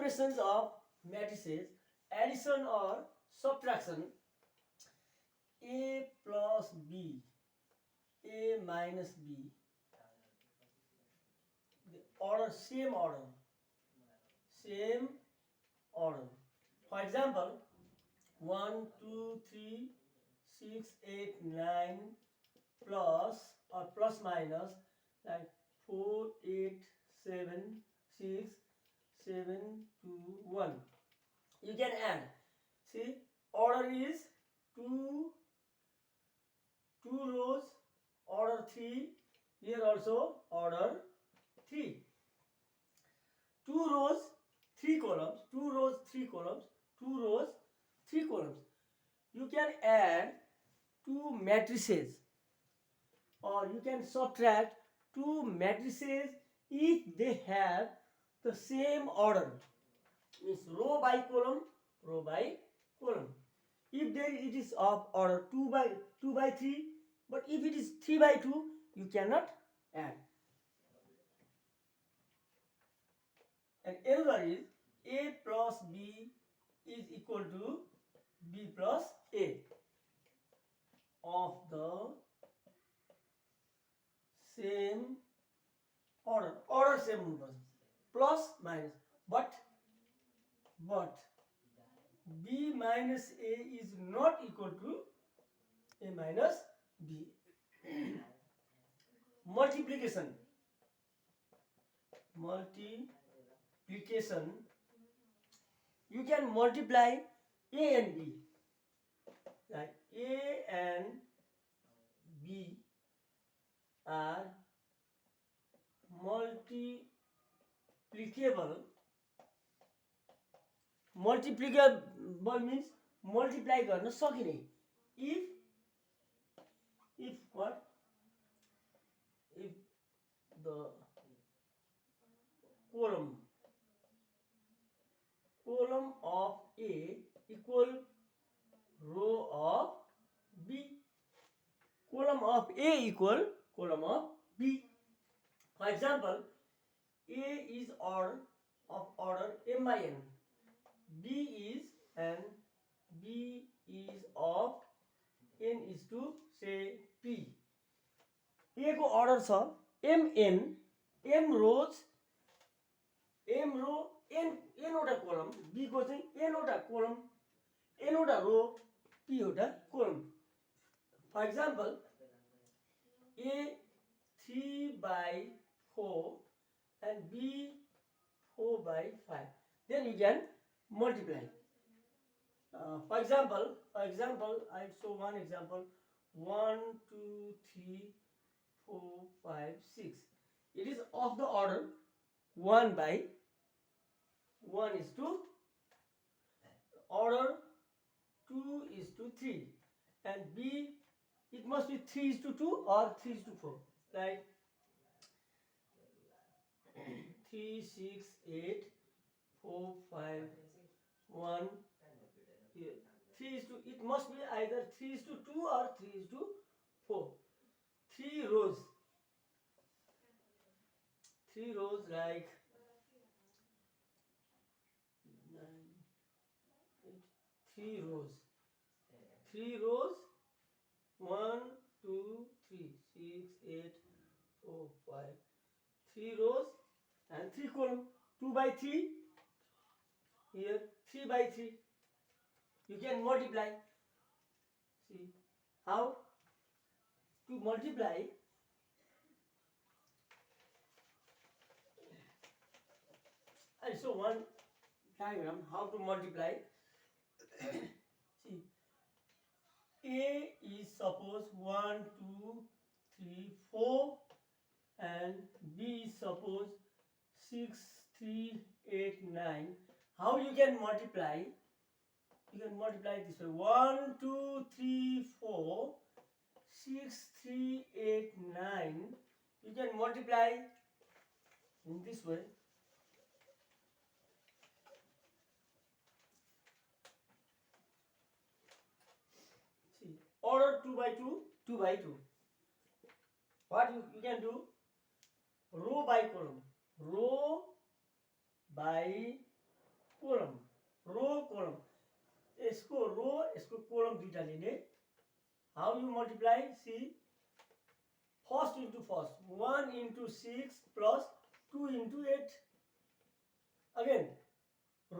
operations of matrices, addition or subtraction. A plus B, A minus B, the order, same order, same order. For example, 1, 2, 3, 6, 8, 9 plus or plus minus like 4, 8, 7, 6, 7, 2, 1. You can add. See, order is 2 rows, order 3, here also order 3. 2 rows, 3 columns, 2 rows, 3 columns, 2 rows, 3 columns. You can add 2 matrices or you can subtract 2 matrices if they have the same order. Means row by column, row by column. If there it is of order 2 by 3, but if it is 3 by 2, you cannot add. And another is A plus B is equal to B plus A of the same order same person, plus minus, but B minus A is not equal to A minus B. Multiplication, you can multiply A and B, like A and B are multiplicable means multiply गर्न सकिने. If what, if the column of A equal row of B, column of A equal column of B. For example, A is order of order m by n, B is of n is to say p. A को order छ mn, m rows, m row, n वटा column, B को चाहिँ n वटा column, n वटा row, p वटा column. For example, A 3 by 4 and B 4 by 5. Then you can multiply. For example, I show one example. 1, 2, 3, 4, 5, 6. It is of the order 1 by 1 is to order 2 is to 3, and B it must be 3 is to 2 or 3 is to 4. Like 3, 6, 8, 4, 5, 1. Here 3 is to, it must be either 3 is to 2 or 3 is to 4. 3 rows like 9, 8, 3 rows 1, 2, 3, 6, 8, 4, 5, 3 rows and 3 column, 2 by 3, here 3 by 3. You can multiply. See how to multiply. I show one diagram how to multiply. See, A is suppose 1, 2, 3, 4 and B is suppose 6, 3, 8, 9. How you can multiply? You can multiply this way: 1, 2, 3, 4, 6, 3, 8, 9. You can multiply in this way. See, order 2 by 2, 2 by 2. What you can do? Row by column, row by kolam row kolam यसको रो यसको column दुईटा लिने how you multiply see first into first 1 into 6 plus 2 into 8 again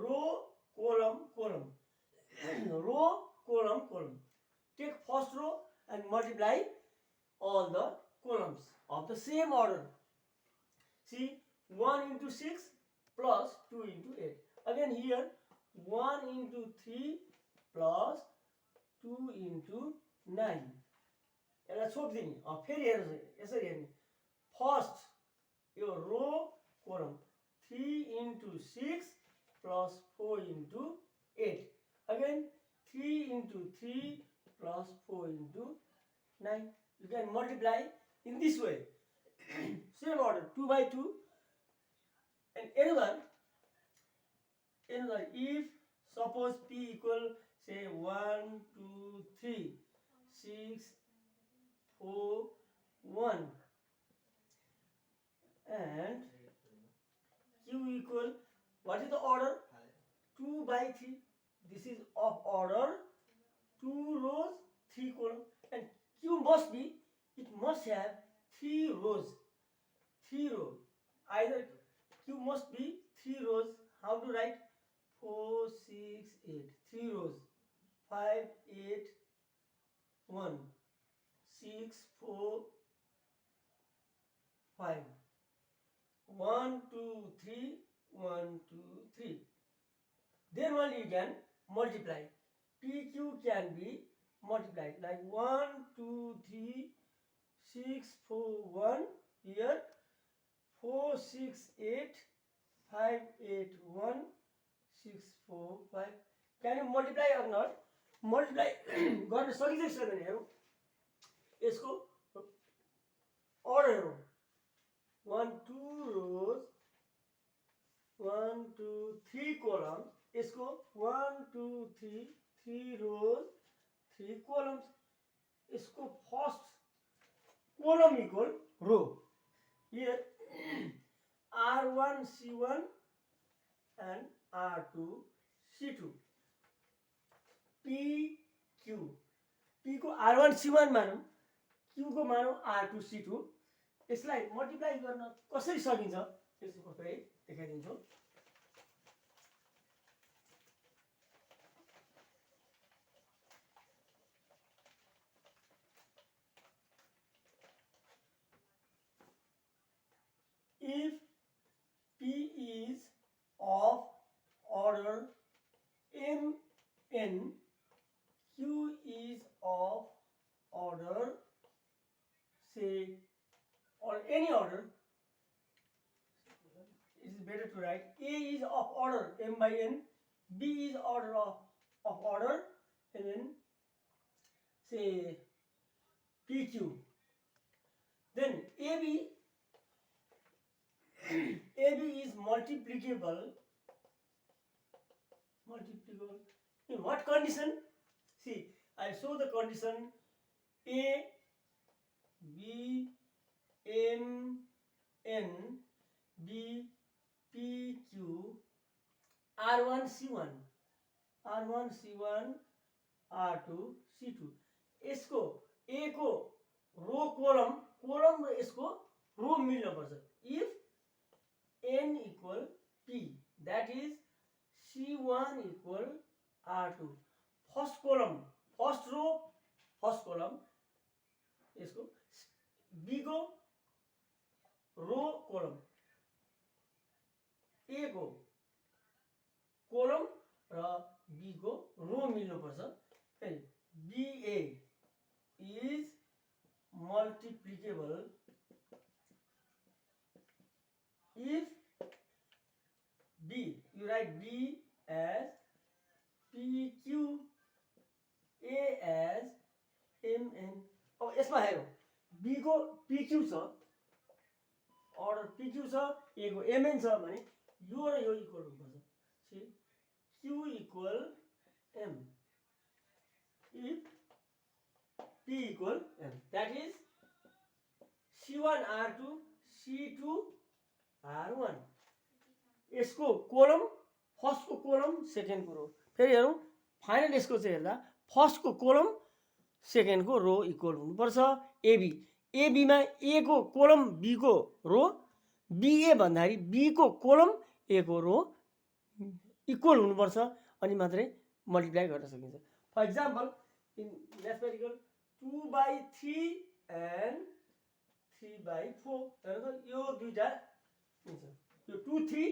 row column column row column column take first row and multiply all the columns of the same order. See 1 into 6 plus 2 into 8. Again here 1 into 3 plus 2 into 9. यसलाई छोपिदिने फेरि हेर्नु यसरी हेर्ने first yo row kolam 3 into 6 plus 4 into 8. Again 3 into 3 plus 4 into 9. You can multiply in this way. Same order 2 by 2. And another if suppose p equal say 1 2 3 6 4 1 and q equal what is the order 2 by 3. This is of order 2 rows 3 columns and q must be it must have 3 rows 3 rows either q must be 3 rows. How to write 4 6 8 3 rows 5 8 1 6 4 5 1 2 3 1 2 3. Then only you can multiply. PQ can be multiplied like 1 2 3 6 4 1 here 4 6 8 5 8 1 6 4 5. Can you multiply or not? Multiply गर्न सकिन्छ छैन हेरौँ यसको order हेरौँ 1 2 rows 1 2 3 columns इसको 1 2 3 3 rows 3 columns इसको first column equal row. Here R1 C1 and R2 C2 PQ P को R1 C1 मानौँ Q को मानौँ R2 C2 यसलाई मल्टिप्लाई गर्न कसरी सकिन्छ यसको फेरि देखाइदिन्छु. If P is of order mn, Q is of order say or any order, it is better to write A is of order m by n, B is order of order and then say PQ. Then AB is multiplicable in what condition? See, I show the condition A B M N B P Q R1 C1 R2 C2 यसको A को रो कोलम र यसको रो मिल्न पर्छ. If n equal P that is C1 equal R2 first column first row first column यसको B को रो kolam A को कोलम र B को रो मिल्नु पर्छ. BA is multiplicable if B you write B as PQ A as MN. अब यसमा हेरौँ B को PQ छ अर्डर PQ छ A को MN छ भने यो र यो इक्वल हुनुपर्छ. See Q equal M if P equal M that is C1 R2 C2 R1 यसको कोलम फर्स्टको कोलम सेकेन्डको रो। फेरि हेरौँ फाइनल यसको चाहिँ हेर्दा फर्स्टको कोलम सेकेन्डको रो इक्वल हुनुपर्छ एबी। एबीमा ए को कोलम बी को रो, बिए भन्दाखेरि बी को कोलम ए को रो इक्वल हुनुपर्छ अनि मात्रै मल्टिप्लाई गर्न सकिन्छ। For example in mathematical 2/3 end 3/4 हेर्नु त यो दुईटा हुन्छ, यो 2 3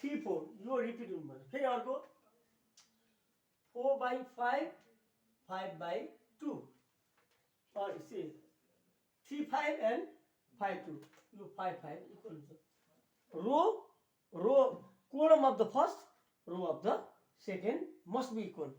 3 4 यो रिपिट हुनुपर्छ। फेरि अर्को 4/5 5/2 और 3 5 एन्ड 5 2 यो 5 5 इक्वल हुन्छ। Row column of the first row of the second must be equal.